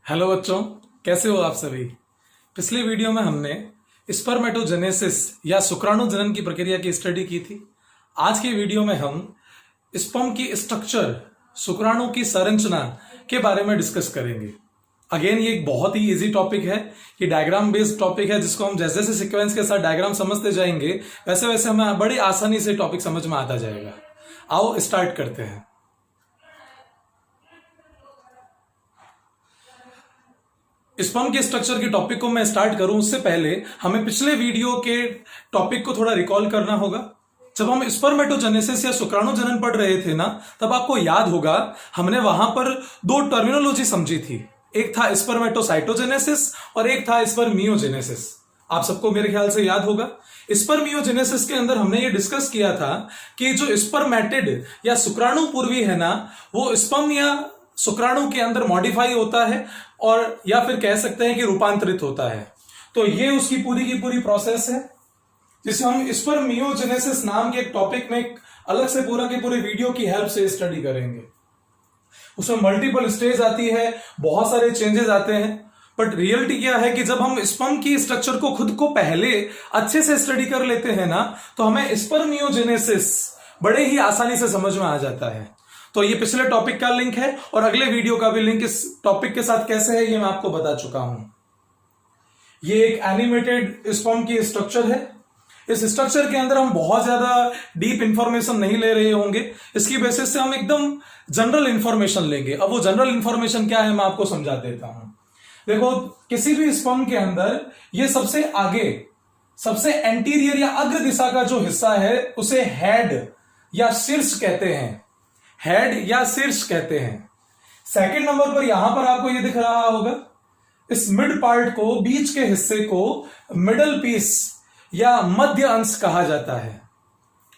Hello बच्चों, कैसे हो आप सभी। पिछली वीडियो में हमने स्पर्मेटोजेनेसिस या शुक्राणु जनन की प्रक्रिया की स्टडी की थी। आज की वीडियो में हम स्पर्म की स्ट्रक्चर, शुक्राणु की संरचना के बारे में डिस्कस करेंगे। अगेन ये एक बहुत ही इजी टॉपिक है, ये डायग्राम बेस्ड टॉपिक है जिसको हम जैसे जैसे सीक्वेंस के साथ डायग्राम समझते जाएंगे वैसे वैसे हमें बड़ी आसानी से टॉपिक समझ में आता जाएगा। आओ स्टार्ट करते हैं। स्पर्म के स्ट्रक्चर के टॉपिक को मैं स्टार्ट करूं उससे पहले हमें पिछले वीडियो के टॉपिक को थोड़ा रिकॉल करना होगा। जब हम स्पर्मेटोजेनेसिस या शुक्राणु जनन पढ़ रहे थे ना, तब आपको याद होगा हमने वहां पर दो टर्मिनोलॉजी समझी थी। एक था स्पर्मेटोसाइटोजेनेसिस और एक था स्पर्मियोजेनेसिस। आप सबको मेरे ख्याल से याद होगा। स्पर्मियोजेनेसिस के अंदर हमने ये डिस्कस किया था कि जो स्पर्मेटिड या शुक्राणु पूर्वी है ना, वो स्पर्म या शुक्राणु के अंदर मॉडिफाई होता है और या फिर कह सकते हैं कि रूपांतरित होता है। तो ये उसकी पूरी की पूरी प्रोसेस है जिसे हम स्पर्मियोजेनेसिस नाम के एक टॉपिक में अलग से पूरा के पूरे वीडियो की हेल्प से स्टडी करेंगे। उसमें मल्टीपल स्टेज आती है, बहुत सारे चेंजेस आते हैं, बट रियलिटी क्या है कि जब हम स्पर्म की स्ट्रक्चर को खुद को पहले अच्छे से स्टडी कर लेते हैं ना, तो हमें स्पर्मियोजेनेसिस बड़े ही आसानी से समझ में आ जाता है। तो ये पिछले टॉपिक का लिंक है और अगले वीडियो का भी लिंक इस टॉपिक के साथ कैसे है ये मैं आपको बता चुका हूं। ये एक एनिमेटेड स्पर्म की स्ट्रक्चर है। इस स्ट्रक्चर के अंदर हम बहुत ज्यादा डीप इंफॉर्मेशन नहीं ले रहे होंगे, इसकी बेसिस से हम एकदम जनरल इंफॉर्मेशन लेंगे। अब वो जनरल इंफॉर्मेशन क्या है मैं आपको समझा देता हूं। देखो, किसी भी स्पर्म के अंदर ये सबसे आगे, सबसे एंटीरियर या अग्र दिशा का जो हिस्सा है उसे हेड या शीर्ष कहते हैं। हेड या शीर्ष कहते हैं। सेकंड नंबर पर यहां पर आपको यह दिख रहा होगा, इस मिड पार्ट को, बीच के हिस्से को मिडल पीस या मध्य अंश कहा जाता है।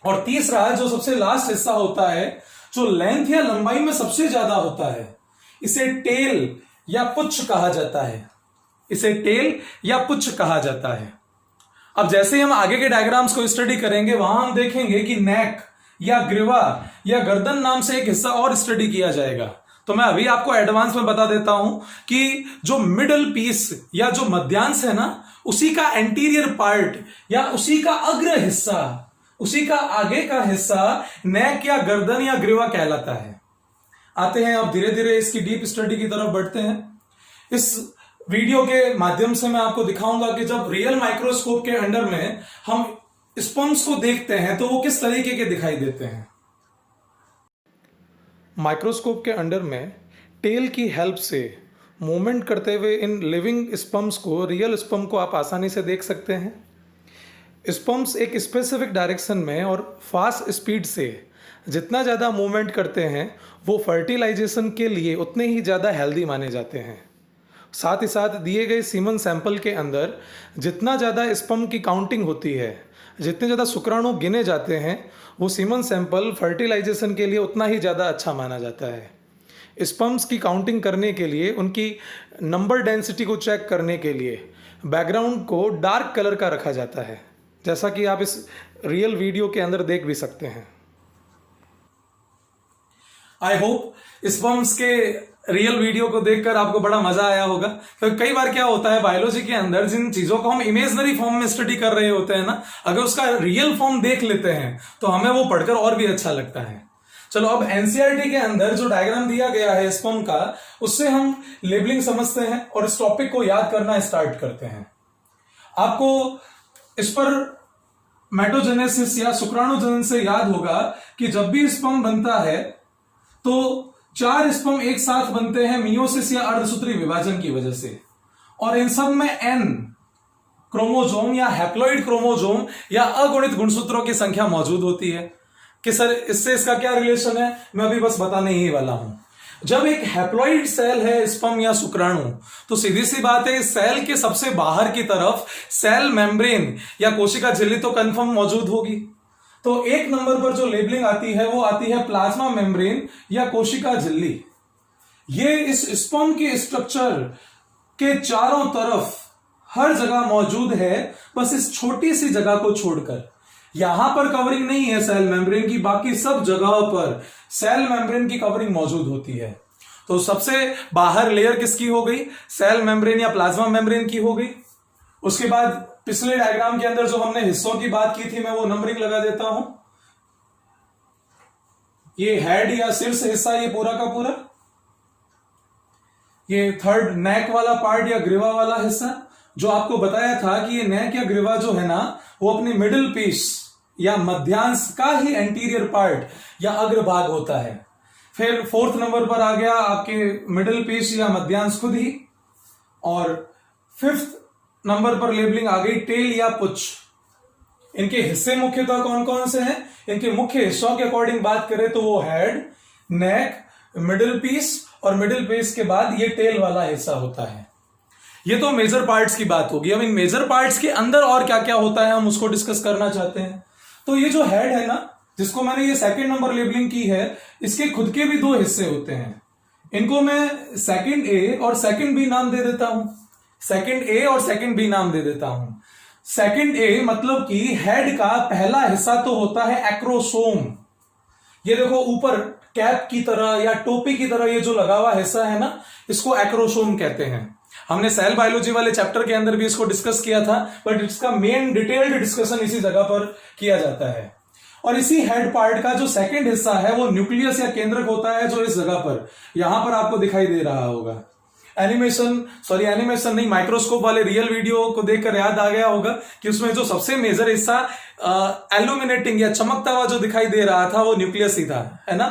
और तीसरा जो सबसे लास्ट हिस्सा होता है, जो लेंथ या लंबाई में सबसे ज्यादा होता है, इसे टेल या पुच्छ कहा जाता है। इसे टेल या पुच्छ कहा जाता है। अब जैसे ही हम आगे के डायग्राम्स को स्टडी करेंगे वहां हम देखेंगे कि नेक या ग्रीवा या गर्दन नाम से एक हिस्सा और स्टडी किया जाएगा। तो मैं अभी आपको एडवांस में बता देता हूं कि जो मिडल पीस या जो मध्यांश है ना, उसी का एंटीरियर पार्ट या उसी का अग्र हिस्सा, उसी का आगे का हिस्सा नेक या गर्दन या ग्रीवा कहलाता है। आते हैं अब धीरे धीरे इसकी डीप स्टडी की तरफ बढ़ते हैं। इस वीडियो के माध्यम से मैं आपको दिखाऊंगा कि जब रियल माइक्रोस्कोप के अंडर में हम स्पर्म्स को देखते हैं तो वो किस तरीके के दिखाई देते हैं। माइक्रोस्कोप के अंडर में टेल की हेल्प से मूवमेंट करते हुए इन लिविंग स्पर्म्स को, रियल स्पर्म को आप आसानी से देख सकते हैं। स्पर्म्स एक स्पेसिफिक डायरेक्शन में और फास्ट स्पीड से जितना ज़्यादा मूवमेंट करते हैं वो फर्टिलाइजेशन के लिए उतने ही ज़्यादा हेल्दी माने जाते हैं। साथ ही साथ दिए गए सीमन सैंपल के अंदर जितना ज़्यादा स्पर्म की काउंटिंग होती है, जितने ज़्यादा शुक्राणु गिने जाते हैं, वो सीमन सैंपल फर्टिलाइजेशन के लिए उतना ही ज़्यादा अच्छा माना जाता है। स्पर्म्स की काउंटिंग करने के लिए, उनकी नंबर डेंसिटी को चेक करने के लिए बैकग्राउंड को डार्क कलर का रखा जाता है, जैसा कि आप इस रियल वीडियो के अंदर देख भी सकते हैं। आई होप स्पर्म्स के रियल वीडियो को देखकर आपको बड़ा मजा आया होगा। तो कई बार क्या होता है बायोलॉजी के अंदर, जिन चीजों को हम इमेजनरी फॉर्म में स्टडी कर रहे होते हैं ना, अगर उसका रियल फॉर्म देख लेते हैं तो हमें वो पढ़कर और भी अच्छा लगता है। चलो, अब एनसीईआरटी के अंदर जो डायग्राम दिया गया है स्पर्म का, उससे हम लेबलिंग समझते हैं और इस टॉपिक को याद करना स्टार्ट करते हैं। आपको स्पर्मेटोजेनेसिस या शुक्राणु जनन से याद होगा कि जब भी स्पर्म बनता है तो 4 स्पर्म एक साथ बनते हैं मियोसिस या अर्धसूत्री विभाजन की वजह से, और इन सब में n क्रोमोजोम या हैप्लॉइड क्रोमोजोम या अगुणित गुणसूत्रों की संख्या मौजूद होती है। कि सर इससे इसका क्या रिलेशन है, मैं अभी बस बताने ही वाला हूं। जब एक हैप्लॉइड सेल है स्पर्म या शुक्राणु, तो सीधी सी बात है इस सेल के सबसे बाहर की तरफ सेल मेम्ब्रेन या कोशिका झिल्ली तो कंफर्म मौजूद होगी। तो एक नंबर पर जो लेबलिंग आती है वो आती है प्लाज्मा मेम्ब्रेन या कोशिका झिल्ली। ये इस स्पर्म के स्ट्रक्चर के चारों तरफ हर जगह मौजूद है, बस इस छोटी सी जगह को छोड़कर। यहां पर कवरिंग नहीं है सेल मेम्ब्रेन की, बाकी सब जगहों पर सेल मेम्ब्रेन की कवरिंग मौजूद होती है। तो सबसे बाहर लेयर किसकी हो गई? सेल मेम्ब्रेन या प्लाज्मा मेम्ब्रेन की हो गई। उसके बाद पिछले डायग्राम के अंदर जो हमने हिस्सों की बात की थी, मैं वो नंबरिंग लगा देता हूं। ये हेड या शीर्ष हिस्सा, ये पूरा का पूरा, ये थर्ड नेक वाला पार्ट या ग्रीवा वाला हिस्सा, जो आपको बताया था कि ये नेक या ग्रीवा जो है ना, वो अपनी मिडिल पीस या मध्यांश का ही एंटीरियर पार्ट या अग्रभाग होता है। फिर फोर्थ नंबर पर आ गया आपके मिडिल पीस या मध्यांश खुद ही, और फिफ्थ नंबर पर लेबलिंग आ गई टेल या पुच्छ। इनके हिस्से मुख्यतः कौन कौन से हैं? इनके मुख्य हिस्सों के अकॉर्डिंग बात करें तो वो हेड, नेक, मिडिल पीस, और मिडिल पीस के बाद ये टेल वाला हिस्सा होता है। ये तो मेजर पार्ट्स की बात होगी। अब इन मेजर पार्ट्स के अंदर और क्या क्या होता है हम उसको डिस्कस करना चाहते हैं। तो ये जो हेड है ना, जिसको मैंने ये सेकंड नंबर लेबलिंग की है, इसके खुद के भी दो हिस्से होते हैं। इनको मैं सेकंड ए और सेकंड बी नाम दे देता हूं। सेकंड ए और सेकंड बी नाम दे देता हूं। सेकंड ए मतलब कि हेड का पहला हिस्सा तो होता है एक्रोसोम। ये देखो ऊपर कैप की तरह या टोपी की तरह ये जो लगा हुआ हिस्सा है ना, इसको एक्रोसोम कहते हैं। हमने सेल बायोलॉजी वाले चैप्टर के अंदर भी इसको डिस्कस किया था, बट इसका मेन डिटेल्ड डिस्कशन इसी जगह पर किया जाता है। और इसी हेड पार्ट का जो सेकंड हिस्सा है वो न्यूक्लियस या केंद्रक होता है, जो इस जगह पर यहां पर आपको दिखाई दे रहा होगा। एनिमेशन नहीं, माइक्रोस्कोप वाले रियल वीडियो को देखकर याद आ गया होगा कि उसमें जो सबसे मेजर हिस्सा एल्यूमिनेटिंग या चमकता हुआ जो दिखाई दे रहा था वो न्यूक्लियस ही था, है ना।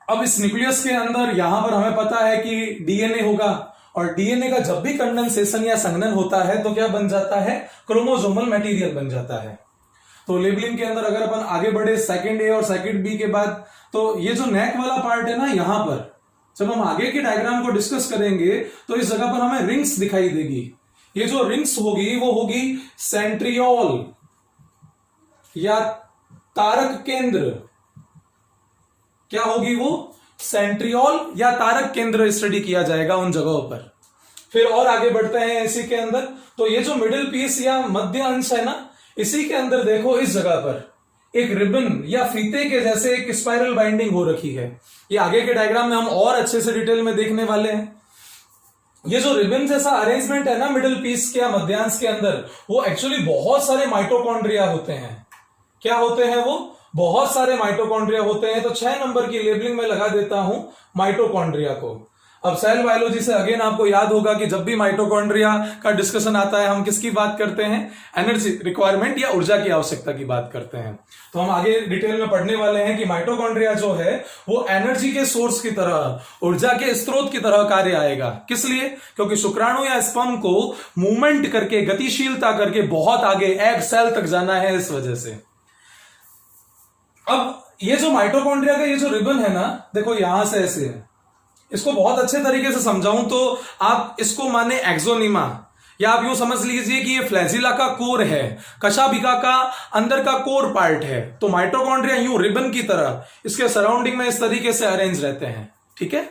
अब इस न्यूक्लियस के अंदर यहां पर हमें पता है कि डीएनए होगा, और डीएनए का जब भी कंडेंसेशन या संघनन होता है तो क्या बन जाता है? क्रोमोसोमल मटेरियल बन जाता है। तो लेबलिंग के अंदर अगर अपन आगे बढ़े सेकंड ए और सेकंड बी के बाद, तो ये जो नेक वाला पार्ट है ना, यहां पर जब हम आगे के डायग्राम को डिस्कस करेंगे तो इस जगह पर हमें रिंग्स दिखाई देगी। ये जो रिंग्स होगी वो होगी सेंट्रियोल या तारक केंद्र। क्या होगी वो? सेंट्रियोल या तारक केंद्र स्टडी किया जाएगा उन जगहों पर। फिर और आगे बढ़ते हैं इसी के अंदर, तो ये जो मिडिल पीस या मध्य अंश है ना, इसी के अंदर देखो इस जगह पर एक रिबन या फीते के जैसे एक स्पाइरल बाइंडिंग हो रखी है। ये आगे के डायग्राम में हम और अच्छे से डिटेल में देखने वाले हैं। ये जो रिबन जैसा अरेंजमेंट है ना मिडिल पीस के या मध्यांश के अंदर, वो एक्चुअली बहुत सारे माइटोकॉन्ड्रिया होते हैं। क्या होते हैं वो? बहुत सारे माइटोकॉन्ड्रिया होते हैं। तो 6 नंबर की लेबलिंग में लगा देता हूं माइटोकॉन्ड्रिया को। अब सेल बायोलॉजी से अगेन आपको याद होगा कि जब भी माइटोकॉन्ड्रिया का डिस्कशन आता है हम किसकी बात करते हैं? एनर्जी रिक्वायरमेंट या ऊर्जा की आवश्यकता की बात करते हैं। तो हम आगे डिटेल में पढ़ने वाले हैं कि माइटोकॉन्ड्रिया जो है वो एनर्जी के सोर्स की तरह, ऊर्जा के स्रोत की तरह कार्य आएगा। किस लिए? क्योंकि शुक्राणु या स्पर्म को मूवमेंट करके, गतिशीलता करके बहुत आगे एग सेल तक जाना है, इस वजह से। अब ये जो माइटोकॉन्ड्रिया का ये जो रिबन है ना, देखो यहां से ऐसे है। इसको बहुत अच्छे तरीके से समझाऊं तो आप इसको माने एक्सोनिमा, या आप यूं समझ लीजिए कि ये फ्लैजिला का कोर है, कशाभिका का अंदर का कोर पार्ट है। तो माइटोकॉन्ड्रिया यूं रिबन की तरह इसके सराउंडिंग में इस तरीके से अरेंज रहते हैं। ठीक है,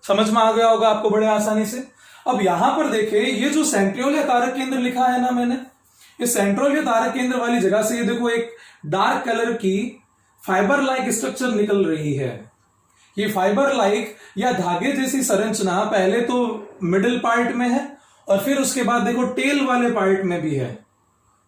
समझ में आ गया होगा आपको बड़े आसानी से। अब यहां पर देखे ये जो सेंट्रियोल या तारक केंद्र लिखा है ना मैंने, इस सेंट्रियोल या तारक केंद्र वाली जगह से ये देखो एक डार्क कलर की फाइबर लाइक स्ट्रक्चर निकल रही है। ये फाइबर लाइक या धागे जैसी संरचना पहले तो मिडिल पार्ट में है, और फिर उसके बाद देखो टेल वाले पार्ट में भी है,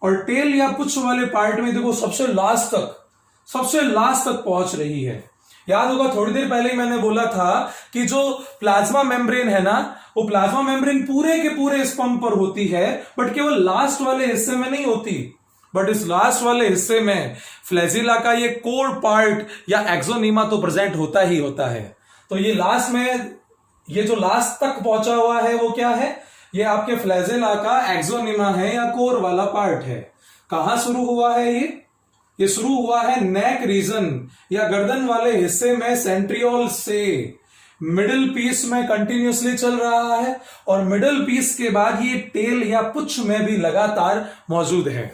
और टेल या पुच्छ वाले पार्ट में देखो सबसे लास्ट तक पहुंच रही है। याद होगा थोड़ी देर पहले ही मैंने बोला था कि जो प्लाज्मा मेम्ब्रेन है ना, वो प्लाज्मा मेम्ब्रेन पूरे के पूरे स्पर्म पर होती है, बट केवल लास्ट वाले हिस्से में नहीं होती। बट इस लास्ट वाले हिस्से में फ्लैजिला का ये कोर पार्ट या एक्सोनिमा तो प्रेजेंट होता ही होता है। तो ये लास्ट में, ये जो लास्ट तक पहुंचा हुआ है वो क्या है? ये आपके फ्लैजिला का एक्सोनिमा है या कोर वाला पार्ट है। कहां शुरू हुआ है ये शुरू हुआ है नेक रीजन या गर्दन वाले हिस्से में सेंट्रियोल से। मिडिल पीस में कंटिन्यूसली चल रहा है, और मिडिल पीस के बाद ये टेल या पुच्छ में भी लगातार मौजूद है।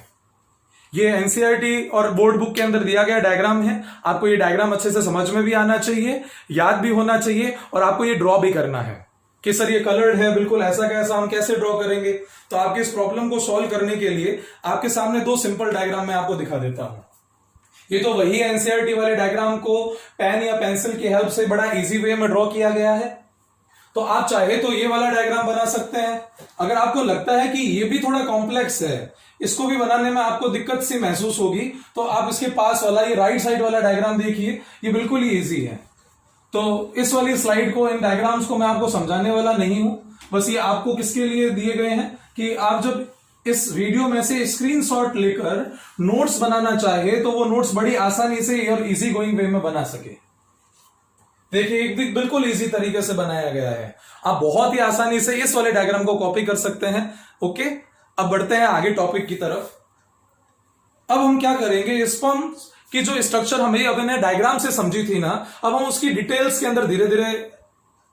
ये एनसीईआरटी और बोर्ड बुक के अंदर दिया गया डायग्राम है। आपको ये डायग्राम अच्छे से समझ में भी आना चाहिए, याद भी होना चाहिए, और आपको ये ड्रॉ भी करना है कि सर ये कलर्ड है, बिल्कुल ऐसा कैसा, हम कैसे ड्रॉ करेंगे। तो आपके इस प्रॉब्लम को सॉल्व करने के लिए आपके सामने 2 सिंपल डायग्राम मैं आपको दिखा देता हूं। ये तो वही एनसीईआरटी वाले डायग्राम को पेन या पेंसिल की हेल्प से बड़ा इजी वे में ड्रॉ किया गया है। तो आप चाहे तो ये वाला डायग्राम बना सकते हैं। अगर आपको लगता है कि ये भी थोड़ा कॉम्प्लेक्स है, इसको भी बनाने में आपको दिक्कत सी महसूस होगी, तो आप इसके पास वाला ये राइट साइड वाला डायग्राम देखिए, ये बिल्कुल ही इजी है। तो इस वाली स्लाइड को, इन डायग्राम्स को मैं आपको समझाने वाला नहीं हूं, बस ये आपको किसके लिए दिए गए हैं कि आप जब इस वीडियो में से स्क्रीनशॉट लेकर नोट्स बनाना चाहे तो वो नोट्स बड़ी आसानी से और इजी गोइंग वे में बना सके। देखिए एक बिल्कुल इजी तरीके से बनाया गया है, आप बहुत ही आसानी से इस वाले डायग्राम को कॉपी कर सकते हैं। ओके, अब बढ़ते हैं आगे टॉपिक की तरफ। अब हम क्या करेंगे, स्पर्म की जो स्ट्रक्चर हमें अब ने डायग्राम से समझी थी ना, अब हम उसकी डिटेल्स के अंदर धीरे धीरे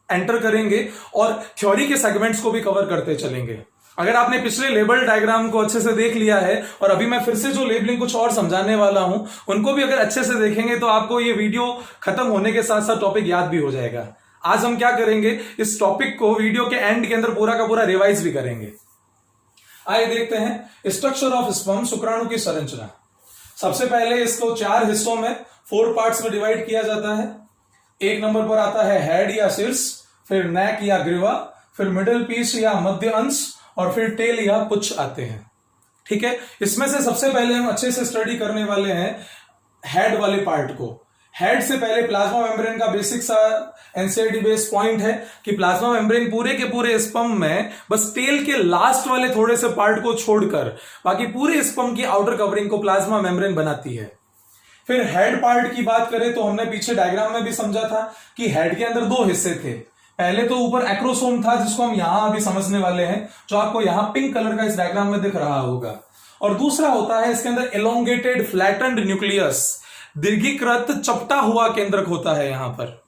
एंटर करेंगे और थ्योरी के सेगमेंट्स को भी कवर करते चलेंगे। अगर आपने पिछले लेबल डायग्राम को अच्छे से देख लिया है और अभी मैं फिर से जो लेबलिंग कुछ और समझाने वाला हूं उनको भी अगर अच्छे से देखेंगे तो आपको ये वीडियो खत्म होने के साथ साथ टॉपिक याद भी हो जाएगा। आज हम क्या करेंगे, इस टॉपिक को वीडियो के एंड के अंदर पूरा का पूरा रिवाइज भी करेंगे। आइए देखते हैं स्ट्रक्चर ऑफ स्पर्म, शुक्राणु की संरचना। सबसे पहले इसको 4 हिस्सों में 4 पार्ट्स में डिवाइड किया जाता है। एक नंबर पर आता है हेड या शीर्ष, फिर नेक या ग्रीवा, फिर मिडिल पीस या मध्य अंश, और फिर टेल या पुच्छ आते हैं। ठीक है, इसमें से सबसे पहले हम अच्छे से स्टडी करने वाले हैं हेड वाले पार्ट को। हेड से पहले प्लाज्मा मेम्ब्रेन का बेसिक सा एनसीईआरटी बेस पॉइंट है कि प्लाज्मा मेम्ब्रेन पूरे के पूरे स्पर्म में बस टेल के लास्ट वाले थोड़े से पार्ट को छोड़कर बाकी पूरे स्पर्म की आउटर कवरिंग को प्लाज्मा मेम्ब्रेन बनाती है। फिर हेड पार्ट की बात करें तो हमने पीछे डायग्राम में भी समझा था कि हेड के अंदर 2 हिस्से थे। पहले तो ऊपर एक्रोसोम था जिसको हम यहां अभी समझने वाले हैं, जो आपको यहां पिंक कलर का इस डायग्राम में दिख रहा होगा। और दूसरा होता है इसके अंदर एलोंगेटेड फ्लैटेंड न्यूक्लियस, दीर्घीकृत चपटा हुआ केंद्रक होता है यहां पर।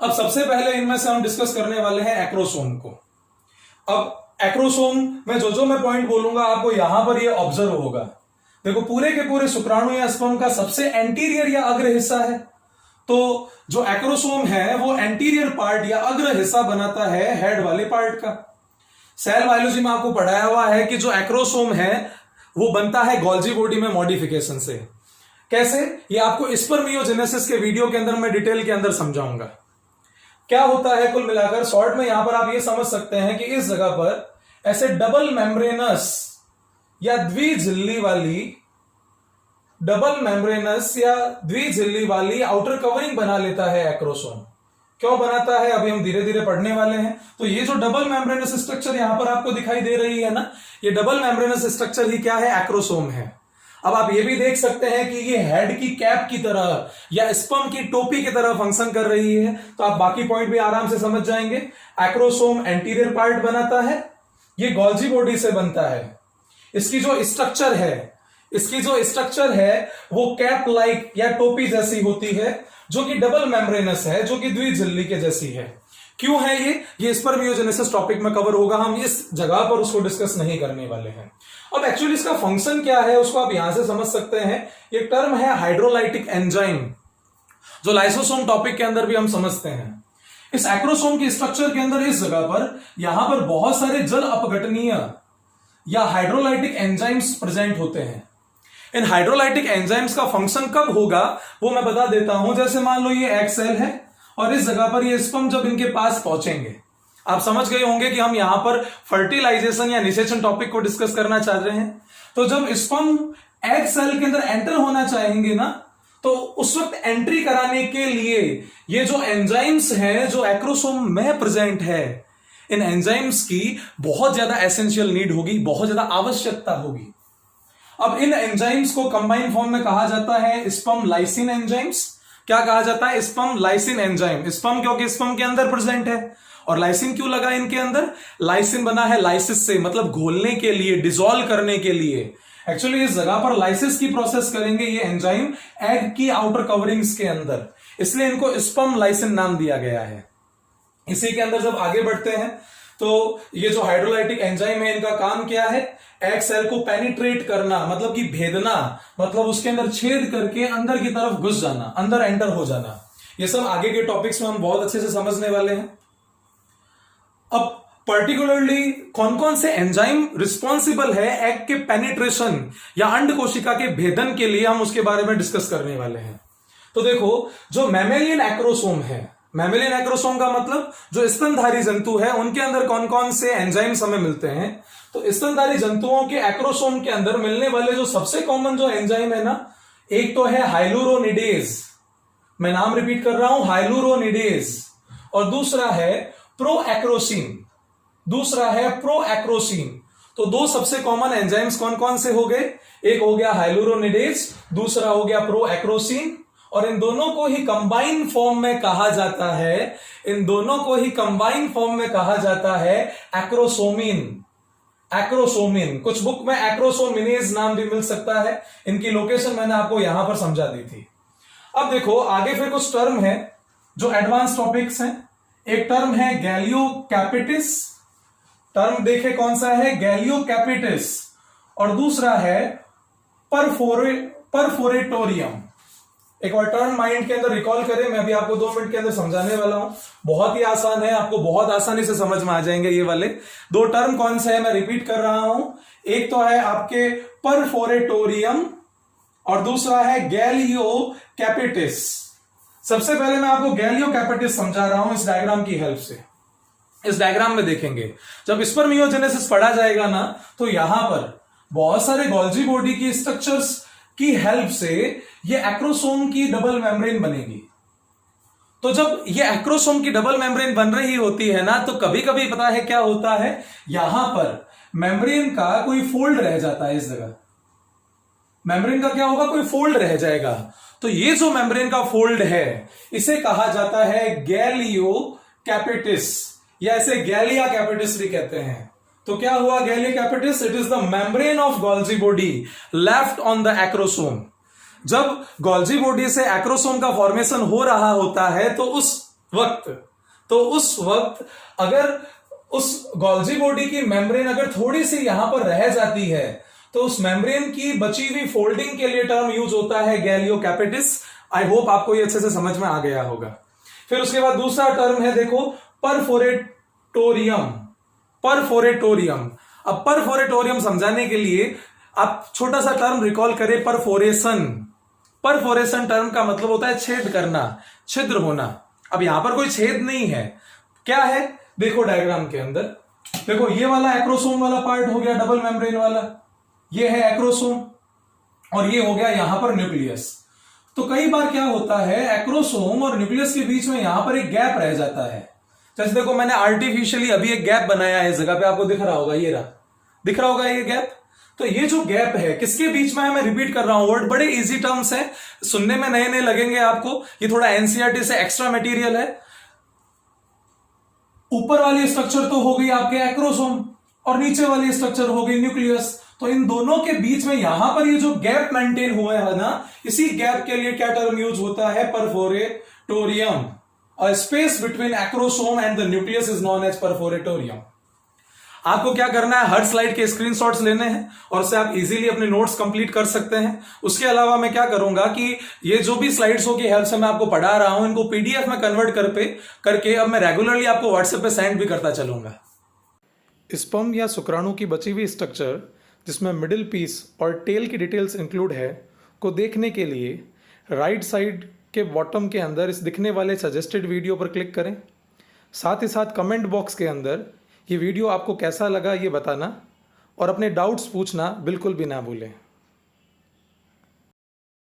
अब सबसे पहले इनमें से हम डिस्कस करने वाले हैं एक्रोसोम को। अब एक्रोसोम में जो मैं पॉइंट बोलूंगा आपको यहां पर ये ऑब्जर्व होगा। देखो पूरे के पूरे शुक्राणु या स्पर्म का सबसे एंटीरियर या अग्र हिस्सा है, तो जो एक्रोसोम है वो एंटीरियर पार्ट या अग्र हिस्सा बनाता है हेड वाले पार्ट का। सेल बायोलॉजी में आपको पढ़ाया हुआ है कि जो एक्रोसोम है वो बनता है गोल्जी बॉडी में मॉडिफिकेशन से। कैसे, ये आपको स्पर्मियोजेनेसिस के वीडियो के अंदर मैं डिटेल के अंदर समझाऊंगा। क्या होता है कुल मिलाकर शॉर्ट में यहां पर आप ये समझ सकते हैं कि इस जगह पर ऐसे डबल मेम्ब्रेनस या द्विझिल्ली वाली आउटर कवरिंग बना लेता है एक्रोसोम। क्यों बनाता है अभी हम धीरे धीरे पढ़ने वाले हैं। तो ये जो डबल मेम्ब्रेनस स्ट्रक्चर यहां पर आपको दिखाई दे रही है ना, ये डबल मेम्ब्रेनस स्ट्रक्चर ही क्या है, एक्रोसोम है। अब आप ये भी देख सकते हैं कि ये हेड की कैप की तरह या स्पर्म की टोपी की तरह फंक्शन कर रही है, तो आप बाकी पॉइंट भी आराम से समझ जाएंगे। एक्रोसोम एंटीरियर पार्ट बनाता है, ये गोल्जी बॉडी से बनता है। इसकी जो स्ट्रक्चर है वो कैप लाइक या टोपी जैसी होती है, जो कि डबल मेम्ब्रेनस है, जो कि द्विझिल्ली के जैसी है। क्यों है ये स्पर्मियोजेनेसिस टॉपिक में कवर होगा, हम इस जगह पर उसको डिस्कस नहीं करने वाले हैं। अब एक्चुअली इसका फंक्शन क्या है उसको आप यहां से समझ सकते हैं। एक टर्म है हाइड्रोलाइटिक एंजाइम, जो लाइसोसोम टॉपिक के अंदर भी हम समझते हैं। इस एक्रोसोम के स्ट्रक्चर के अंदर इस जगह पर यहां पर बहुत सारे जल अपघटनीय या हाइड्रोलाइटिक एंजाइम्स प्रेजेंट होते हैं। इन हाइड्रोलाइटिक एंजाइम्स का फंक्शन कब होगा वो मैं बता देता हूं। जैसे मान लो ये एग सेल है और इस जगह पर ये स्पर्म जब इनके पास पहुंचेंगे, आप समझ गए होंगे कि हम यहां पर फर्टिलाइजेशन या निषेचन टॉपिक को डिस्कस करना चाह रहे हैं। तो जब स्पर्म एग सेल के अंदर एंटर होना चाहेंगे ना, तो उस वक्त एंट्री कराने के लिए ये जो एंजाइम्स हैं जो एक्रोसोम में प्रेजेंट है, इन एंजाइम्स की बहुत ज्यादा एसेंशियल नीड होगी, बहुत ज्यादा आवश्यकता होगी। अब इन एंजाइम्स को कंबाइन फॉर्म में कहा जाता है स्पर्म लाइसिन एंजाइम्स। क्या कहा जाता है, स्पर्म लाइसिन एंजाइम। स्पर्म क्योंकि स्पर्म के अंदर प्रेजेंट है, और लाइसिन क्यों लगा इनके अंदर, लाइसिन बना है लाइसिस से, मतलब घोलने के लिए, डिसॉल्व करने के लिए। एक्चुअली इस जगह पर लाइसिस की प्रोसेस करेंगे ये एंजाइम एग की आउटर कवरिंग्स के अंदर, इसलिए इनको स्पर्म लाइसिन नाम दिया गया है। इसी के अंदर जब आगे बढ़ते हैं तो ये जो हाइड्रोलाइटिक एंजाइम है इनका काम क्या है, एग सेल को पेनिट्रेट करना, मतलब कि भेदना, मतलब उसके अंदर छेद करके अंदर की तरफ घुस जाना, अंदर एंटर हो जाना। ये सब आगे के टॉपिक्स में हम बहुत अच्छे से समझने वाले हैं। अब पर्टिकुलरली कौन कौन से एंजाइम रिस्पॉन्सिबल है एग के पेनिट्रेशन या अंड कोशिका के भेदन के लिए, हम उसके बारे में डिस्कस करने वाले हैं। तो देखो, जो मैमेलियन एक्रोसोम है, मैमेलियन एक्रोसोम का मतलब जो स्तनधारी जंतु है उनके अंदर कौन कौन से एंजाइम्स हमें मिलते हैं। तो स्तनधारी जंतुओं के एक्रोसोम के अंदर मिलने वाले जो सबसे कॉमन जो एंजाइम है ना, एक तो है हाइलुरोनिडेज, मैं नाम रिपीट कर रहा हूं, हाइलुरोनिडेज, और दूसरा है प्रोएक्रोसिन, दूसरा है प्रोएक्रोसिन। तो दो सबसे कॉमन एंजाइम्स कौन कौन से हो गए, एक हो गया हाइलुरोनिडेज, दूसरा हो गया प्रोएक्रोसिन, और इन दोनों को ही कंबाइन फॉर्म में कहा जाता है, इन दोनों को ही कंबाइन फॉर्म में कहा जाता है एक्रोसोमिन। एक्रोसोमिन, कुछ बुक में एक्रोसोमिनेज नाम भी मिल सकता है, इनकी लोकेशन मैंने आपको यहां पर समझा दी थी। अब देखो आगे फिर कुछ टर्म है जो एडवांस टॉपिक्स हैं। एक टर्म है गैलियोकैपिटिस, टर्म देखे कौन सा है, गैलियोकैपिटिस, और दूसरा है परफोरेटोरियम। एक बार टर्म माइंड के अंदर रिकॉल करें, मैं अभी आपको 2 मिनट के अंदर समझाने वाला हूं, बहुत ही आसान है, आपको बहुत आसानी से समझ में आ जाएंगे ये वाले दो टर्म। कौन से है मैं रिपीट कर रहा हूं, एक तो है आपके परफोरेटोरियम और दूसरा है गैलियोकैपिटिस। सबसे पहले मैं आपको गैलियोकैपिटिस समझा रहा हूं इस डायग्राम की हेल्प से। इस डायग्राम में देखेंगे, जब स्पर्मियोजेनेसिस पढ़ा जाएगा ना, तो यहां पर बहुत सारे गोल्जी बॉडी की स्ट्रक्चर्स की हेल्प से ये एक्रोसोम की डबल मेम्ब्रेन बनेगी। तो जब ये एक्रोसोम की डबल मेम्ब्रेन बन रही होती है ना, तो कभी कभी पता है क्या होता है, यहां पर मेम्ब्रेन का कोई फोल्ड रह जाता है, इस जगह मेम्ब्रेन का क्या होगा, कोई फोल्ड रह जाएगा। तो ये जो मेम्ब्रेन का फोल्ड है इसे कहा जाता है गैलियोकैपिटिस, या इसे गैलिया कैपिटिस भी कहते हैं। तो क्या हुआ गैलियोकैपिटिस, it is the membrane of Golgi body left on the acrosome. जब गोल्जी बॉडी से एक्रोसोम का फॉर्मेशन हो रहा होता है तो उस वक्त अगर उस गोल्जी बॉडी की मेम्ब्रेन अगर थोड़ी सी यहां पर रह जाती है, तो उस मेम्ब्रेन की बची हुई फोल्डिंग के लिए टर्म यूज होता है गैलियोकैपिटिस। आई होप आपको ये अच्छे से समझ में आ गया होगा। फिर उसके बाद दूसरा टर्म है, देखो, परफोरेटोरियम। परफोरेटोरियम, अब परफोरेटोरियम समझाने के लिए आप छोटा सा टर्म रिकॉल करें, परफोरेशन। परफोरेशन टर्म का मतलब होता है छेद करना, छिद्र होना। अब यहां पर कोई छेद नहीं है, क्या है, देखो डायग्राम के अंदर, देखो ये वाला एक्रोसोम वाला पार्ट हो गया डबल मेम्ब्रेन वाला, ये है एक्रोसोम, और ये हो गया यहां पर न्यूक्लियस। तो कई बार क्या होता है, एक्रोसोम और न्यूक्लियस के बीच में यहां पर एक गैप रह जाता है। जैसे देखो मैंने आर्टिफिशियली अभी एक गैप बनाया है इस जगह पे, आपको दिख रहा होगा, ये रहा, दिख रहा होगा ये गैप। तो ये जो गैप है किसके बीच में है, मैं रिपीट कर रहा हूं, वर्ड बड़े इजी टर्म्स हैं, सुनने में नए नए लगेंगे आपको, ये थोड़ा एनसीईआरटी से एक्स्ट्रा मटेरियल है। ऊपर वाली स्ट्रक्चर तो हो गई आपके एक्रोसोम और नीचे वाली स्ट्रक्चर हो गई न्यूक्लियस। तो इन दोनों के बीच में यहां पर ये जो गैप मेंटेन हुआ है ना, इसी गैप के लिए क्या टर्म यूज होता है, perforatorium. A space between acrosome and the nucleus is known as perforatorium। आपको क्या करना है, हर स्लाइड के स्क्रीनशॉट्स लेने हैं और उससे आप इजीली अपने नोट्स कंप्लीट कर सकते हैं। उसके अलावा मैं क्या करूंगा कि ये जो भी स्लाइड्सों की हेल्प से मैं आपको पढ़ा रहा हूं, इनको पीडीएफ में कन्वर्ट करके अब मैं रेगुलरली आपको व्हाट्सएप पे सेंड भी करता चलूंगा। स्पर्म या शुक्राणु की बची हुई स्ट्रक्चर, जिसमें मिडिल पीस और टेल की डिटेल्स इंक्लूड है, को देखने के लिए राइट साइड के बॉटम के अंदर इस दिखने वाले सजेस्टेड वीडियो पर क्लिक करें। साथ ही साथ कमेंट बॉक्स के अंदर ये वीडियो आपको कैसा लगा ये बताना और अपने डाउट्स पूछना बिल्कुल भी ना भूलें।